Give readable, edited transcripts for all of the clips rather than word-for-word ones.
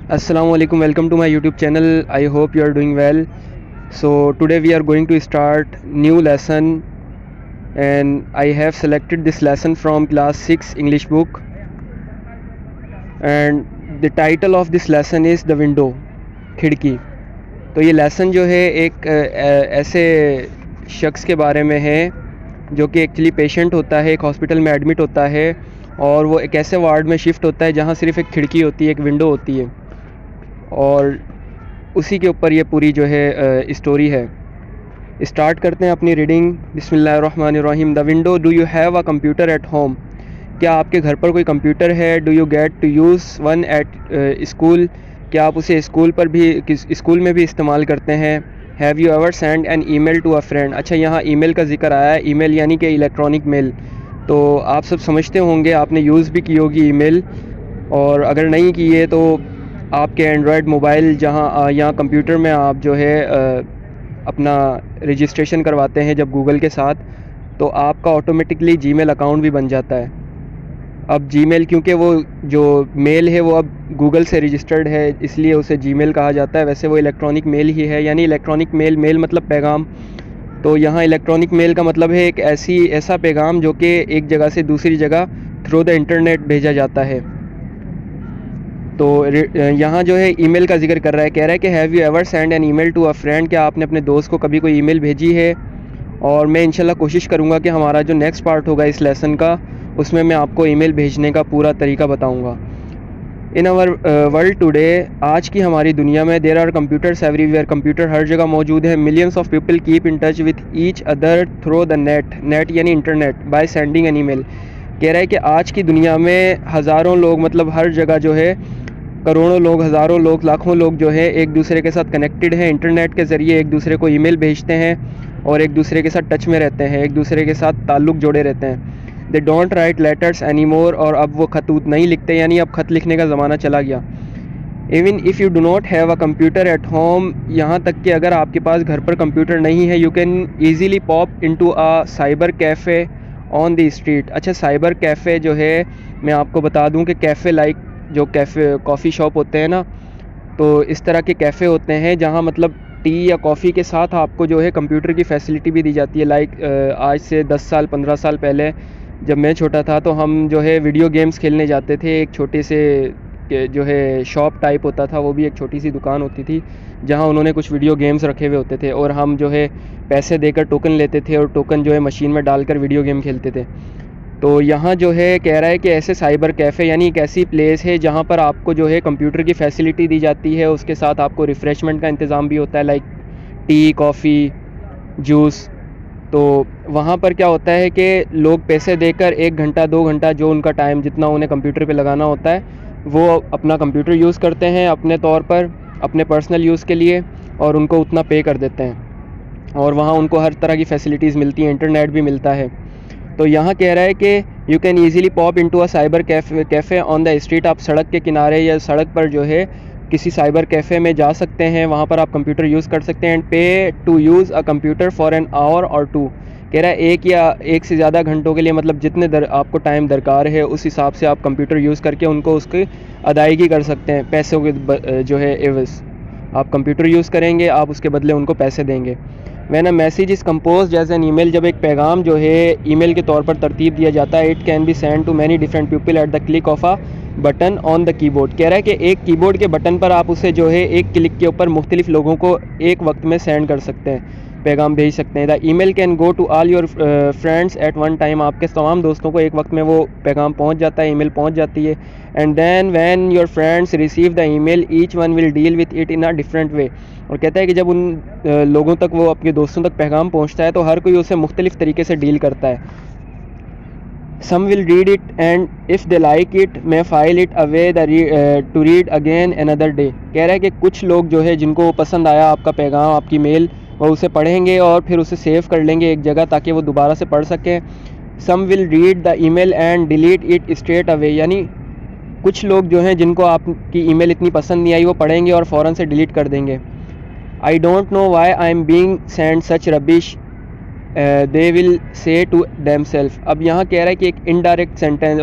Assalamualaikum, welcome to my YouTube channel. I hope you are doing well. So today we are going to start new lesson, and I have selected this lesson from class 6 English book, and the title of this lesson is The Window, खिड़की। तो ये lesson जो है एक ऐसे शख्स के बारे में है जो कि एक्चुअली पेशेंट होता है, एक हॉस्पिटल में एडमिट होता है और वो एक ऐसे वार्ड में शिफ्ट होता है जहाँ सिर्फ एक खिड़की होती है, एक विंडो होती है, और उसी के ऊपर ये पूरी जो है स्टोरी है। स्टार्ट करते हैं अपनी रीडिंग। बिस्मिल्लाहिर्रहमानिर्रहीम। The window. Do you have a computer at home? क्या आपके घर पर कोई कंप्यूटर है? Do you get to use one at school? क्या आप उसे स्कूल में भी इस्तेमाल करते हैं? Have you ever send an email to a friend? अच्छा, यहाँ ईमेल का जिक्र आया है। ईमेल यानी कि इलेक्ट्रॉनिक मेल। तो आप सब समझते होंगे, आपने यूज़ भी की होगी ईमेल, और अगर नहीं की है तो आपके एंड्रॉयड मोबाइल जहाँ यहाँ कंप्यूटर में आप जो है अपना रजिस्ट्रेशन करवाते हैं जब गूगल के साथ, तो आपका ऑटोमेटिकली जीमेल अकाउंट भी बन जाता है। अब जीमेल, क्योंकि वो जो मेल है वो अब गूगल से रजिस्टर्ड है, इसलिए उसे जीमेल कहा जाता है। वैसे वो इलेक्ट्रॉनिक मेल ही है, यानी इलेक्ट्रॉनिक मेल, मेल मतलब पैगाम। तो यहाँ इलेक्ट्रॉनिक मेल का मतलब है एक ऐसा पैगाम जो कि एक जगह से दूसरी जगह थ्रू द इंटरनेट भेजा जाता है। तो यहाँ जो है ईमेल का जिक्र कर रहा है, कह रहा है कि have you ever send an email to a friend? क्या आपने अपने दोस्त को कभी कोई ईमेल भेजी है? और मैं इंशाल्लाह कोशिश करूँगा कि हमारा जो नेक्स्ट पार्ट होगा इस लेसन का, उसमें मैं आपको ईमेल भेजने का पूरा तरीका बताऊँगा। इन आवर वर्ल्ड टुडे, आज की हमारी दुनिया में, there are computers everywhere, computer हर जगह मौजूद है। Millions of people keep in touch with each other through the net, net यानी internet, by sending an email. कह रहा है कि आज की दुनिया में हज़ारों लोग, मतलब हर जगह जो है करोड़ों लोग, हज़ारों लोग, लाखों लोग जो है एक दूसरे के साथ कनेक्टेड हैं। इंटरनेट के ज़रिए एक दूसरे को ईमेल भेजते हैं और एक दूसरे के साथ टच में रहते हैं, एक दूसरे के साथ ताल्लुक़ जोड़े रहते हैं। They don't write letters any more, और अब वो खतूत नहीं लिखते, यानी अब ख़त लिखने का ज़माना चला गया। Even if you do not have a computer at home, यहाँ तक कि अगर आपके पास घर पर कंप्यूटर नहीं है, you can easily pop into a cyber cafe on the street. अच्छा, साइबर कैफ़े जो है, मैं आपको बता दूं कि कैफ़े लाइक जो कैफ़े कॉफ़ी शॉप होते हैं ना, तो इस तरह के कैफ़े होते हैं जहाँ मतलब टी या कॉफ़ी के साथ आपको जो है कंप्यूटर की फैसिलिटी भी दी जाती है। लाइक आज से 10 साल 15 साल पहले जब मैं छोटा था तो हम जो है वीडियो गेम्स खेलने जाते थे। एक छोटे से जो है शॉप टाइप होता था, वो भी एक छोटी सी दुकान होती थी जहाँ उन्होंने कुछ वीडियो गेम्स रखे हुए होते थे, और हम जो है पैसे देकर टोकन लेते थे और टोकन जो है मशीन में डालकर वीडियो गेम खेलते थे। तो यहाँ जो है कह रहा है कि ऐसे साइबर कैफ़े यानी एक ऐसी प्लेस है जहाँ पर आपको जो है कंप्यूटर की फैसिलिटी दी जाती है, उसके साथ आपको रिफ़्रेशमेंट का इंतज़ाम भी होता है, लाइक टी, कॉफ़ी, जूस। तो वहाँ पर क्या होता है कि लोग पैसे देकर 1 घंटा 2 घंटा, जो उनका टाइम जितना उन्हें कंप्यूटर पे लगाना होता है, वो अपना कंप्यूटर यूज़ करते हैं अपने तौर पर, अपने पर्सनल यूज़ के लिए, और उनको उतना पे कर देते हैं, और वहाँ उनको हर तरह की फ़ैसिलिटीज़ मिलती हैं, इंटरनेट भी मिलता है। तो यहाँ कह रहा है कि you can easily pop into a cyber cafe on the street. आप सड़क के किनारे या सड़क पर जो है किसी साइबर कैफ़े में जा सकते हैं, वहाँ पर आप कंप्यूटर यूज़ कर सकते हैं। And pay to use a computer for an hour or two. कह रहा है एक से ज़्यादा घंटों के लिए, मतलब जितने आपको टाइम दरकार है उस हिसाब से आप कंप्यूटर यूज़ करके उनको उसकी अदायगी कर सकते हैं। पैसों के जो है एवज़ आप कंप्यूटर यूज़ करेंगे, आप उसके बदले उनको पैसे देंगे। When a message is compose as an email, जब एक पैगाम जो है ईमेल के तौर पर तरतीब दिया जाता है, it can be send to many different people at the click of a button on the keyboard. कह रहा है कि एक कीबोर्ड के बटन पर आप उसे जो है एक क्लिक के ऊपर मुख्तलिफ लोगों को एक वक्त में सेंड कर सकते हैं, पैगाम भेज सकते हैं। The email can go to all your friends at one time, आपके तमाम दोस्तों को एक वक्त में वो पैगाम पहुंच जाता है, ईमेल पहुंच जाती है। And then when your friends receive the email, each one will deal with it in a different way. और कहता है कि जब उन लोगों तक, वो अपने दोस्तों तक पैगाम पहुंचता है, तो हर कोई उसे मुख्तलिफ तरीके से डील करता है। Some will read it and if they like it may file it away to read again another day. कह रहा है कि कुछ लोग जो है जिनको पसंद आया आपका पैगाम, आपकी मेल, वो उसे पढ़ेंगे और फिर उसे सेव कर लेंगे एक जगह ताकि वो दोबारा से पढ़ सकें। Some will read the email and delete it straight away, यानी कुछ लोग जो हैं जिनको आपकी ईमेल इतनी पसंद नहीं आई, वो पढ़ेंगे और फ़ौरन से डिलीट कर देंगे। I don't know why I am being send such rubbish they will say to them self. अब यहाँ कह रहा है कि एक इनडायरेक्ट सेंटेंस,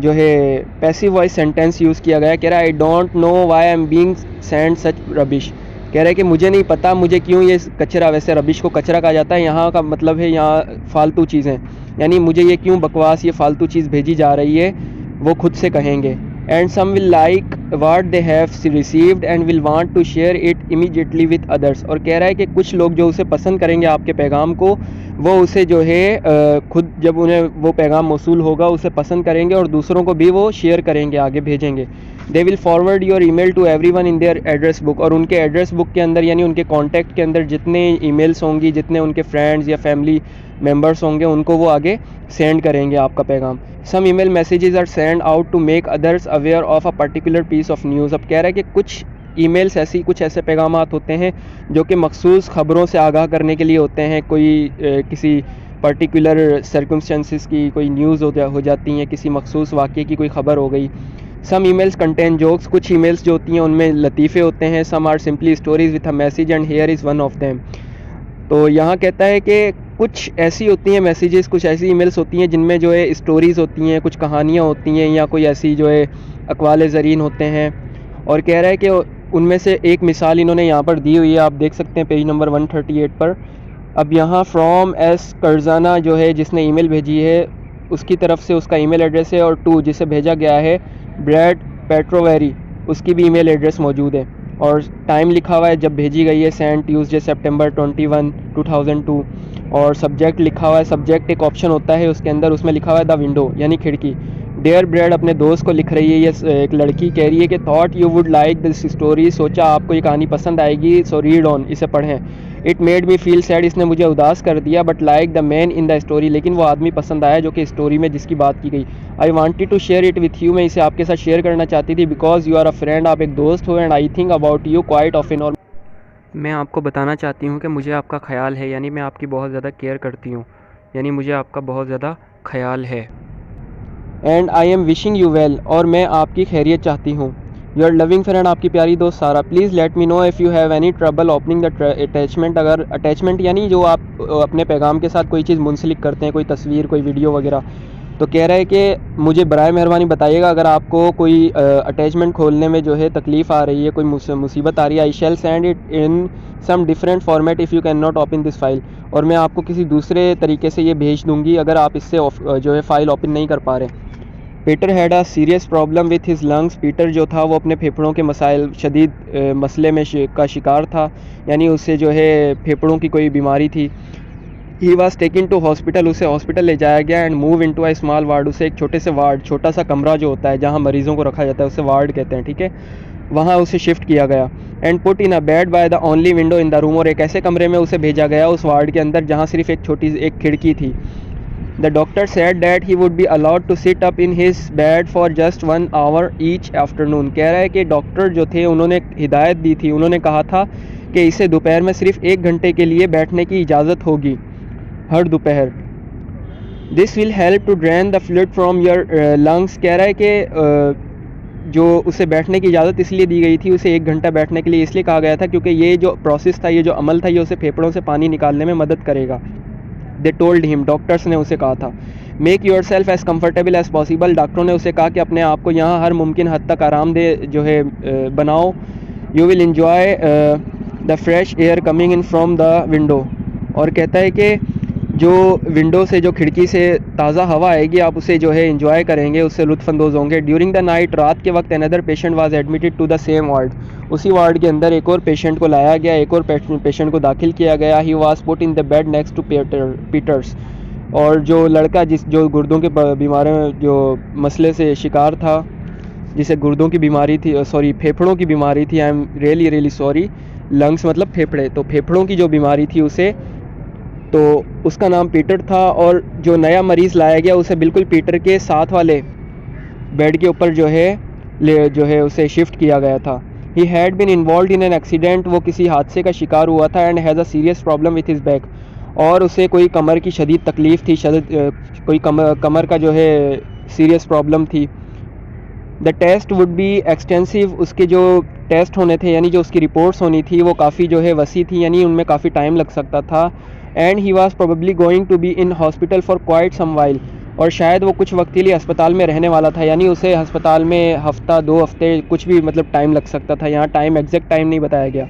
जो है पैसिव वॉइस सेंटेंस यूज़ किया गया। कह रहा है आई don't know why I am being send such rubbish. कह रहा है कि मुझे नहीं पता मुझे क्यों ये कचरा, वैसे रबिश को कचरा कहा जाता है, यहाँ का मतलब है यहाँ फालतू चीज़ें, यानी मुझे ये क्यों बकवास ये फालतू चीज़ भेजी जा रही है, वो खुद से कहेंगे। And some will like what they have received and will want to share it immediately with others. और कह रहा है कि कुछ लोग जो उसे पसंद करेंगे आपके पैगाम को, वो उसे जो है खुद जब उन्हें वो पैगाम मौसूल होगा उसे पसंद करेंगे और दूसरों को भी वो शेयर करेंगे, आगे भेजेंगे। They will forward your email to everyone in their address book. और उनके एड्रेस बुक के अंदर यानी उनके कॉन्टैक्ट के अंदर जितने ईमेल्स होंगी, जितने उनके फ्रेंड्स या फैमिली मेम्बर्स होंगे, उनको वो आगे सेंड करेंगे आपका पैगाम। Some email messages are send out to make others aware of a particular piece of news. अब कह रहा है कि कुछ ईमेल्स कुछ ऐसे पैगामात होते हैं जो कि मखसूस ख़बरों से आगाह करने के लिए होते हैं। कोई किसी पर्टिकुलर सर्कमस्टेंसेस की कोई न्यूज़ हो जाती हैं, किसी मखसूस वाक़े की कोई ख़बर हो गई। Some emails contain jokes. कुछ ईमेल्स जो होती हैं उनमें लतीफ़े होते हैं। Some are simply stories with a message and here is one of them. तो यहाँ कहता है कि कुछ ऐसी होती हैं मैसेजेस, कुछ ऐसी ईमेल्स होती हैं जिनमें जो है स्टोरीज़ होती हैं, कुछ कहानियाँ होती हैं या कोई ऐसी जो है अक़वाल ज़रीन होते हैं। और कह रहा है कि उनमें से एक मिसाल इन्होंने यहाँ पर दी हुई है, आप देख सकते हैं पेज नंबर 138 पर। अब यहाँ फ्रॉम एस कर्जाना जो है जिसने ईमेल भेजी है उसकी तरफ से उसका ईमेल एड्रेस है, और टू जिसे भेजा गया है ब्रैड पेट्रोवेरी, उसकी भी ईमेल एड्रेस मौजूद है। और टाइम लिखा हुआ है जब भेजी गई है, सेंड ट्यूसडे सितंबर 21, 2002। और सब्जेक्ट लिखा हुआ है, सब्जेक्ट एक ऑप्शन होता है उसके अंदर, उसमें लिखा हुआ है द विंडो यानी खिड़की। डेयर ब्रैड अपने दोस्त को लिख रही है, ये एक लड़की कह रही है कि thought you would like this story, सोचा आपको ये कहानी पसंद आएगी, सो रीड ऑन, इसे पढ़ें। It made me feel sad, इसने मुझे उदास कर दिया, but like the man in the story, लेकिन वो आदमी पसंद आया जो कि स्टोरी में जिसकी बात की गई। I wanted to share it with you, मैं इसे आपके साथ शेयर करना चाहती थी, because you are a friend, आप एक दोस्त हो, and I think about you quite often. और मैं आपको बताना चाहती हूँ कि मुझे आपका ख्याल है, यानी मैं आपकी बहुत ज़्यादा केयर करती हूँ, यानी मुझे आपका बहुत ज़्यादा ख्याल है। And I am wishing you well, और मैं आपकी खैरियत चाहती हूँ। योर लविंग फ्रेंड, आपकी प्यारी दोस्त सारा। Please let me know if you have any trouble opening the attachment. अगर अटैचमेंट यानी जो आप अपने पैगाम के साथ कोई चीज़ मुंसलिक करते हैं, कोई तस्वीर, कोई वीडियो वगैरह, तो कह रहा है कि मुझे बराए मेहरबानी बताइएगा अगर आपको कोई अटैचमेंट खोलने में जो है तकलीफ़ आ रही है, कोई मुसीबत आ रही है। I shall send it in some different format if you can not open this file, और मैं आपको किसी दूसरे तरीके से ये भेज दूँगी अगर आप इससे जो है फ़ाइल ओपन नहीं कर पा रहे। Peter had a serious problem with his lungs. Peter जो था वो अपने फेफड़ों के मसाइल, शदीद मसले में का शिकार था, यानी उससे जो है फेफड़ों की कोई बीमारी थी। He was taken to hospital, उसे हॉस्पिटल ले जाया गया। And move into a small ward, उसे एक छोटे से वार्ड, छोटा सा कमरा जो होता है जहाँ मरीज़ों को रखा जाता है उसे वार्ड कहते हैं, ठीक है, वहाँ उसे शिफ्ट किया गया। And put in a bed by the only window in the room, और एक ऐसे कमरे में उसे भेजा गया उस वार्ड के अंदर जहाँ सिर्फ एक छोटी एक खिड़की थी। The doctor said that he would be allowed to sit up in his bed for just 1 hour each afternoon। कह रहा है कि डॉक्टर जो थे उन्होंने हिदायत दी थी, उन्होंने कहा था कि इसे दोपहर में सिर्फ 1 घंटे के लिए बैठने की इजाज़त होगी हर दोपहर। This will help to drain the fluid from your lungs। कह रहा है कि जो उसे बैठने की इजाज़त इसलिए दी गई थी, उसे 1 घंटा बैठने के लिए इसलिए कहा गया था क्योंकि ये जो प्रोसेस था, ये जो अमल था, ये उसे फेफड़ों से पानी निकालने में मदद करेगा। दे टोल्ड हिम, डॉक्टर्स ने उसे कहा था। Make your self as comfortable as possible, डॉक्टरों ने उसे कहा कि अपने आप को यहाँ हर मुमकिन हद तक आरामदेह जो है बनाओ। You will enjoy the fresh air coming in from the window, और कहता है कि जो विंडो से, जो खिड़की से ताज़ा हवा आएगी, आप उसे जो है इंजॉय करेंगे, उससे लुत्फ़अंदोज़ होंगे। ड्यूरिंग द नाइट, रात के वक्त, another patient was admitted to the same ward, उसी वार्ड के अंदर एक और पेशेंट को लाया गया, एक और पेशेंट को दाखिल किया गया। He was put in the bed next to Peter's, और जो लड़का जो गुर्दों के बीमारी में जो मसले से शिकार था, जिसे गुर्दों की बीमारी थी, सॉरी फेफड़ों की बीमारी थी, I am really sorry, lungs मतलब फेफड़े, तो फेफड़ों की जो बीमारी थी उसे, तो उसका नाम पीटर था। और जो नया मरीज़ लाया गया उसे बिल्कुल पीटर के साथ वाले बेड के ऊपर जो है उसे शिफ्ट किया गया था। He had been involve in an accident, वो किसी हादसे का शिकार हुआ था। And has a serious problem with his back, और उसे कोई कमर की शदीद तकलीफ़ थी, कोई कमर का जो है सीरियस प्रॉब्लम थी। The test would be extensive, उसके जो टेस्ट होने थे, यानी जो उसकी रिपोर्ट्स होनी थी, वो काफ़ी जो है वसी थी, यानी उनमें काफ़ी टाइम लग सकता था। And he was probably going to be in hospital for quite some while, और शायद वो कुछ वक्त के लिए अस्पताल में रहने वाला था, यानी उसे अस्पताल में हफ्ता 2 हफ्ते कुछ भी मतलब टाइम लग सकता था। यहाँ टाइम एग्जैक्ट टाइम नहीं बताया गया।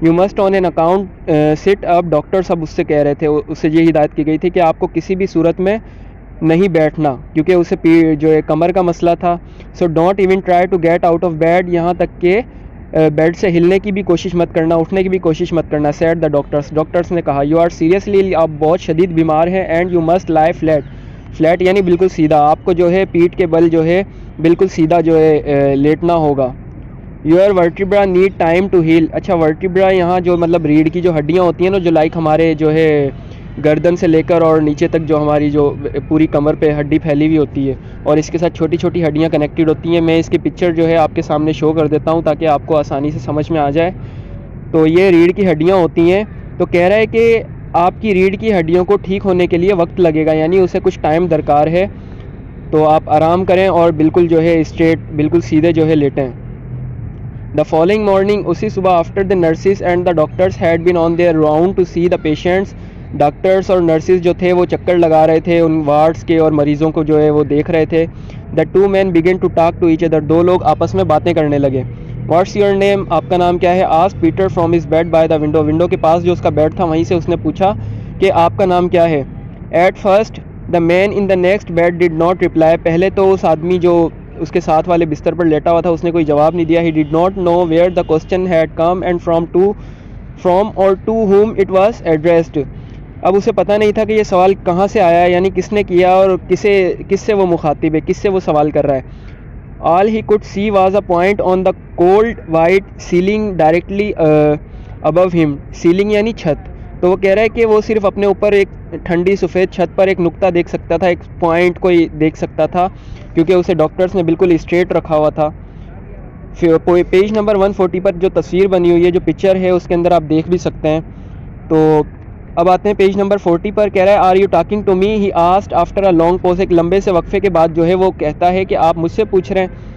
You must on an account sit up, doctor सब उससे कह रहे थे, उससे ये हिदायत की गई थी कि आपको किसी भी सूरत में नहीं बैठना, क्योंकि उसे जो है कमर का मसला था। So don't even try to get out of bed, यहाँ तक कि बेड से हिलने की भी कोशिश मत करना, उठने की भी कोशिश मत करना। सेड द डॉक्टर्स ने कहा, यू आर सीरियसली, आप बहुत शदीद बीमार हैं, and you must lie flat. Flat यानी बिल्कुल सीधा, आपको जो है पीठ के बल जो है बिल्कुल सीधा जो है लेटना होगा। Your vertebra need time to heal. अच्छा, वर्टिब्रा यहाँ जो मतलब रीढ़ की जो हड्डियाँ होती हैं ना, जो लाइक हमारे जो है गर्दन से लेकर और नीचे तक जो हमारी जो पूरी कमर पे हड्डी फैली हुई होती है, और इसके साथ छोटी छोटी हड्डियाँ कनेक्टेड होती हैं। मैं इसकी पिक्चर जो है आपके सामने शो कर देता हूँ ताकि आपको आसानी से समझ में आ जाए। तो ये रीढ़ की हड्डियाँ होती हैं। तो कह रहा है कि आपकी रीढ़ की हड्डियों को ठीक होने के लिए वक्त लगेगा, यानी उसे कुछ टाइम दरकार है। तो आप आराम करें और बिल्कुल जो है स्ट्रेट, बिल्कुल सीधे जो है लेटें। द फॉलोइंग मॉर्निंग, उसी सुबह, after the nurses and the doctors had been on their round to see the patients, doctors और नर्सिस जो थे वो चक्कर लगा रहे थे उन वार्ड्स के और मरीज़ों को जो है वो देख रहे थे। The two men begin to talk to each other, दो लोग आपस में बातें करने लगे। व्हाट्स योर नेम, आपका नाम क्या है? Asked Peter from his bed by the window, window के पास जो उसका बेड था वहीं से उसने पूछा कि आपका नाम क्या है। At first the man in the next bed did not reply, पहले तो उस आदमी जो उसके साथ वाले बिस्तर पर लेटा हुआ था उसने कोई जवाब नहीं दिया। He did not know where the question had come and from or to whom it was addressed, अब उसे पता नहीं था कि ये सवाल कहाँ से आया, यानी किसने किया और किससे वो मुखातिब है, किससे वो सवाल कर रहा है। All he could she was a point on the cold white ceiling directly above him, ceiling यानी छत। तो वो कह रहा है कि वो सिर्फ अपने ऊपर एक ठंडी सफ़ेद छत पर एक नुक्ता देख सकता था, एक पॉइंट कोई देख सकता था, क्योंकि उसे डॉक्टर्स ने बिल्कुल स्ट्रेट रखा हुआ था। फिर पेज नंबर 140 पर जो तस्वीर बनी हुई है, जो पिक्चर है, उसके अंदर आप देख भी सकते हैं। तो अब आते हैं पेज नंबर 40 पर। कह रहा है, are you talking to me, he asked after a long pause, एक लंबे से वक्फे के बाद जो है वो कहता है कि आप मुझसे पूछ रहे हैं,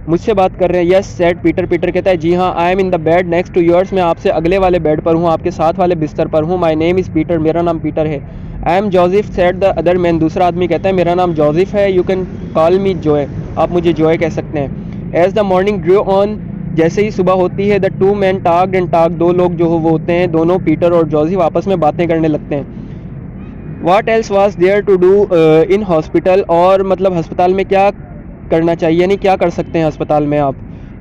मुझसे बात कर रहे हैं। यस सेड पीटर, पीटर कहता है जी हाँ, I am in the bed next to yours, मैं आपसे अगले वाले बेड पर हूँ, आपके साथ वाले बिस्तर पर हूँ। माई नेम इज़ पीटर, मेरा नाम पीटर है। I am Joseph said the other man, दूसरा आदमी कहता है मेरा नाम जोसेफ है। You can call me Joy, आप मुझे जॉय कह सकते हैं। As the morning drew on, जैसे ही सुबह होती है, the two men talked and talked, दो लोग जो वो होते हैं, दोनों पीटर और जोसेफ आपस में बातें करने लगते हैं। What else was there to do in hospital, और मतलब अस्पताल में क्या करना चाहिए, यानी क्या कर सकते हैं अस्पताल में आप।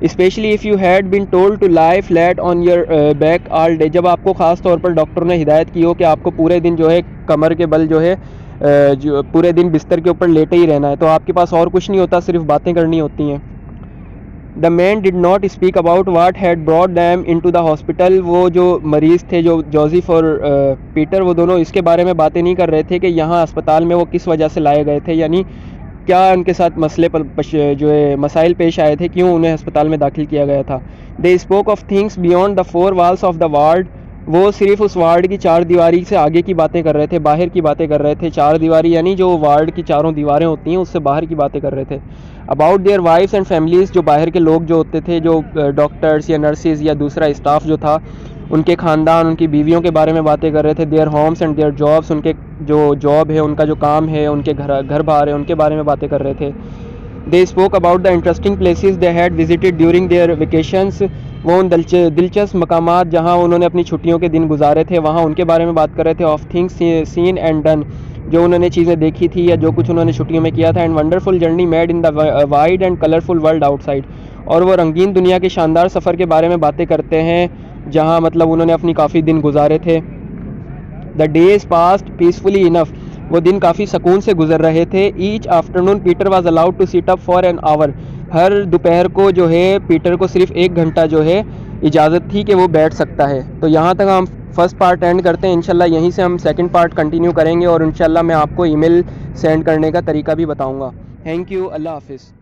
Especially if you had been told to lie flat on your back all day, जब आपको ख़ास तौर पर डॉक्टर ने हिदायत की हो कि आपको पूरे दिन जो है कमर के बल जो है जो पूरे दिन बिस्तर के ऊपर लेटे ही रहना है, तो आपके पास और कुछ नहीं होता, सिर्फ बातें करनी होती हैं। The man did not speak about what had brought them into the hospital, वो जो मरीज़ थे, जो जोसेफ और पीटर, वो दोनों इसके बारे में बातें नहीं कर रहे थे कि यहाँ अस्पताल में वो किस वजह से लाए गए थे, यानी क्या उनके साथ मसले पर जो है मसाइल पेश आए थे, क्यों उन्हें अस्पताल में दाखिल किया गया था। They spoke of things beyond the four walls of the ward, वो सिर्फ उस वार्ड की चार दीवारी से आगे की बातें कर रहे थे, बाहर की बातें कर रहे थे। चार दीवारी यानी जो वार्ड की चारों दीवारें होती हैं उससे बाहर की बातें कर रहे थे। About their wives and families, जो बाहर के लोग जो होते थे, जो डॉक्टर्स या नर्सिस या दूसरा स्टाफ जो था, उनके ख़ानदान, उनकी बीवियों के बारे में बातें कर रहे थे। Their homes and their jobs, उनके जो जॉब है, उनका जो काम है, उनके घर बार है, उनके बारे में बातें कर रहे थे। They spoke about the interesting places they had visited during their vacations, वो उन दिलचस्प मकामात जहाँ उन्होंने अपनी छुट्टियों के दिन गुजारे थे, वहाँ उनके बारे में बात कर रहे थे। Of things scene and done, जो उन्होंने चीज़ें देखी थी या जो कुछ उन्होंने छुट्टियों में किया था। And wonderful journey made in the wide and colourful world outside, और वो रंगीन दुनिया के शानदार सफ़र के बारे में बातें करते हैं जहाँ मतलब उन्होंने अपनी काफ़ी दिन गुजारे थे। The days passed peacefully enough, वो दिन काफ़ी सुकून से गुजर रहे थे। Each afternoon Peter was allowed to sit up for an hour, हर दोपहर को जो है पीटर को सिर्फ 1 घंटा जो है इजाज़त थी कि वो बैठ सकता है। तो यहाँ तक हम फर्स्ट पार्ट एंड करते हैं। इंशाल्लाह यहीं से हम सेकंड पार्ट कंटिन्यू करेंगे और इंशाल्लाह मैं आपको ईमेल सेंड करने का तरीका भी बताऊँगा। थैंक यू, अल्लाह हाफिज़।